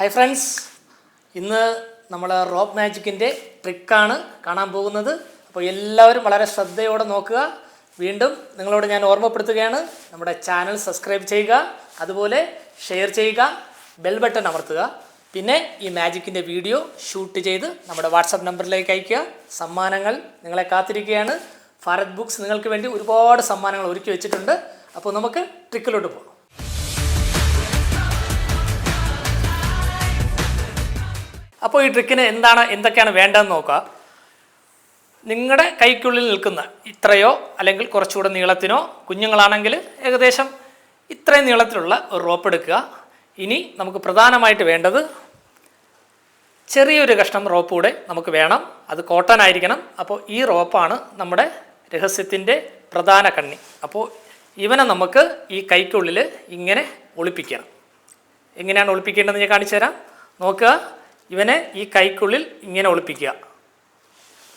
Hi friends, ഇന്ന് നമ്മൾ rope മാജിക്കിൻ്റെ ട്രിക്കാണ് കാണാൻ പോകുന്നത്. അപ്പോൾ എല്ലാവരും വളരെ ശ്രദ്ധയോടെ നോക്കുക. വീണ്ടും നിങ്ങളോട് ഞാൻ ഓർമ്മപ്പെടുത്തുകയാണ്, നമ്മുടെ ചാനൽ സബ്സ്ക്രൈബ് ചെയ്യുക, അതുപോലെ ഷെയർ ചെയ്യുക, ബെൽ ബട്ടൺ അമർത്തുക. പിന്നെ ഈ മാജിക്കിൻ്റെ വീഡിയോ ഷൂട്ട് ചെയ്ത് നമ്മുടെ വാട്സപ്പ് നമ്പറിലേക്ക് അയയ്ക്കുക. സമ്മാനങ്ങൾ നിങ്ങളെ കാത്തിരിക്കുകയാണ്. ഭാരത് ബുക്സ് നിങ്ങൾക്ക് വേണ്ടി ഒരുപാട് സമ്മാനങ്ങൾ ഒരുക്കി വെച്ചിട്ടുണ്ട്. അപ്പോൾ നമുക്ക് ട്രിക്കിലോട്ട് പോകാം. അപ്പോൾ ഈ ട്രിക്കിന് എന്തൊക്കെയാണ് വേണ്ടതെന്ന് നോക്കുക. നിങ്ങളുടെ കൈക്കുള്ളിൽ നിൽക്കുന്ന ഇത്രയോ അല്ലെങ്കിൽ കുറച്ചുകൂടെ നീളത്തിനോ, കുഞ്ഞുങ്ങളാണെങ്കിൽ ഏകദേശം ഇത്രയും നീളത്തിലുള്ള ഒരു റോപ്പ് എടുക്കുക. ഇനി നമുക്ക് പ്രധാനമായിട്ട് വേണ്ടത് ചെറിയൊരു കഷ്ണം റോപ്പ് കൂടെ നമുക്ക് വേണം. അത് കോട്ടൺ ആയിരിക്കണം. അപ്പോൾ ഈ റോപ്പാണ് നമ്മുടെ രഹസ്യത്തിൻ്റെ പ്രധാന കണ്ണി. അപ്പോൾ ഇവനെ നമുക്ക് ഈ കൈക്കുള്ളിൽ ഇങ്ങനെ ഒളിപ്പിക്കണം. എങ്ങനെയാണ് ഒളിപ്പിക്കേണ്ടതെന്ന് ഞാൻ കാണിച്ചു തരാം. നോക്കുക, ഇവനെ ഈ കൈക്കുള്ളിൽ ഇങ്ങനെ ഒളിപ്പിക്കുക.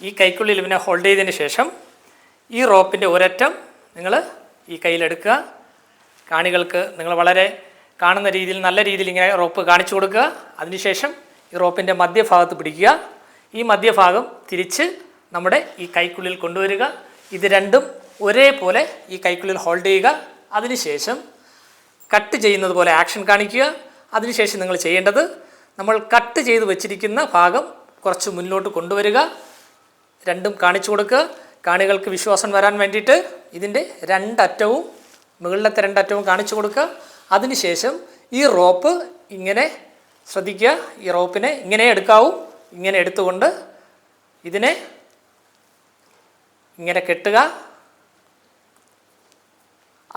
ഈ കൈക്കുള്ളിൽ ഇവനെ ഹോൾഡ് ചെയ്തതിന് ശേഷം ഈ റോപ്പിൻ്റെ ഒരറ്റം നിങ്ങൾ ഈ കയ്യിലെടുക്കുക. കാണികൾക്ക് നിങ്ങൾ വളരെ കാണുന്ന രീതിയിൽ, നല്ല രീതിയിൽ ഇങ്ങനെ റോപ്പ് കാണിച്ചു കൊടുക്കുക. അതിനുശേഷം ഈ റോപ്പിൻ്റെ മധ്യഭാഗത്ത് പിടിക്കുക. ഈ മധ്യഭാഗം തിരിച്ച് നമ്മുടെ ഈ കൈക്കുള്ളിൽ കൊണ്ടുവരിക. ഇത് രണ്ടും ഒരേപോലെ ഈ കൈക്കുള്ളിൽ ഹോൾഡ് ചെയ്യുക. അതിനുശേഷം കട്ട് ചെയ്യുന്നത് പോലെ ആക്ഷൻ കാണിക്കുക. അതിനുശേഷം നിങ്ങൾ ചെയ്യേണ്ടത്, നമ്മൾ കട്ട് ചെയ്ത് വെച്ചിരിക്കുന്ന ഭാഗം കുറച്ച് മുന്നോട്ട് കൊണ്ടുവരിക. രണ്ടും കാണിച്ചു കൊടുക്കുക. കാണികൾക്ക് വിശ്വാസം വരാൻ വേണ്ടിയിട്ട് ഇതിൻ്റെ രണ്ടറ്റവും, മുകളിലത്തെ രണ്ടറ്റവും കാണിച്ചു കൊടുക്കുക. അതിനുശേഷം ഈ റോപ്പ് ഇങ്ങനെ ശ്രദ്ധിക്കുക. ഈ റോപ്പിനെ ഇങ്ങനെ എടുക്കാവൂ. ഇങ്ങനെ എടുത്തുകൊണ്ട് ഇതിനെ ഇങ്ങനെ കെട്ടുക.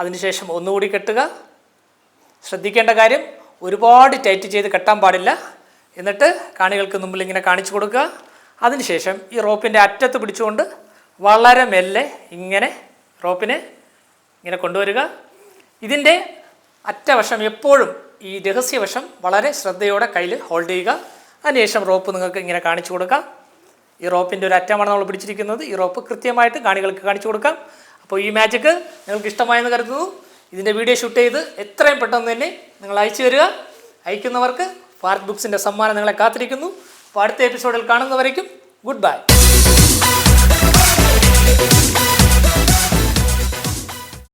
അതിനുശേഷം ഒന്നുകൂടി കെട്ടുക. ശ്രദ്ധിക്കേണ്ട കാര്യം, ഒരുപാട് ടൈറ്റ് ചെയ്ത് കെട്ടാൻ പാടില്ല. എന്നിട്ട് കാണികൾക്ക് മുമ്പിൽ ഇങ്ങനെ കാണിച്ചു കൊടുക്കുക. അതിനുശേഷം ഈ റോപ്പിൻ്റെ അറ്റത്ത് പിടിച്ചുകൊണ്ട് വളരെ മെല്ലെ ഇങ്ങനെ റോപ്പിനെ ഇങ്ങനെ കൊണ്ടുവരിക. ഇതിൻ്റെ അറ്റവശം എപ്പോഴും, ഈ രഹസ്യവശം വളരെ ശ്രദ്ധയോടെ കയ്യിൽ ഹോൾഡ് ചെയ്യുക. അതിനുശേഷം റോപ്പ് നിങ്ങൾക്ക് ഇങ്ങനെ കാണിച്ചു കൊടുക്കാം. ഈ റോപ്പിൻ്റെ ഒരു അറ്റമാണ് നമ്മൾ പിടിച്ചിരിക്കുന്നത്. ഈ റോപ്പ് കൃത്യമായിട്ട് കാണികൾക്ക് കാണിച്ചു കൊടുക്കാം. അപ്പോൾ ഈ മാജിക്ക് നിങ്ങൾക്ക് ഇഷ്ടമായെന്ന് കരുതുന്നു. ഇതിൻ്റെ വീഡിയോ ഷൂട്ട് ചെയ്ത് എത്രയും പെട്ടെന്ന് തന്നെ നിങ്ങൾ അയച്ചു തരിക. അയക്കുന്നവർക്ക് ഭാരത് ബുക്സിൻ്റെ സമ്മാനം നിങ്ങളെ കാത്തിരിക്കുന്നു. അപ്പോൾ അടുത്ത എപ്പിസോഡിൽ കാണുന്നവരേക്കും ഗുഡ് ബൈ.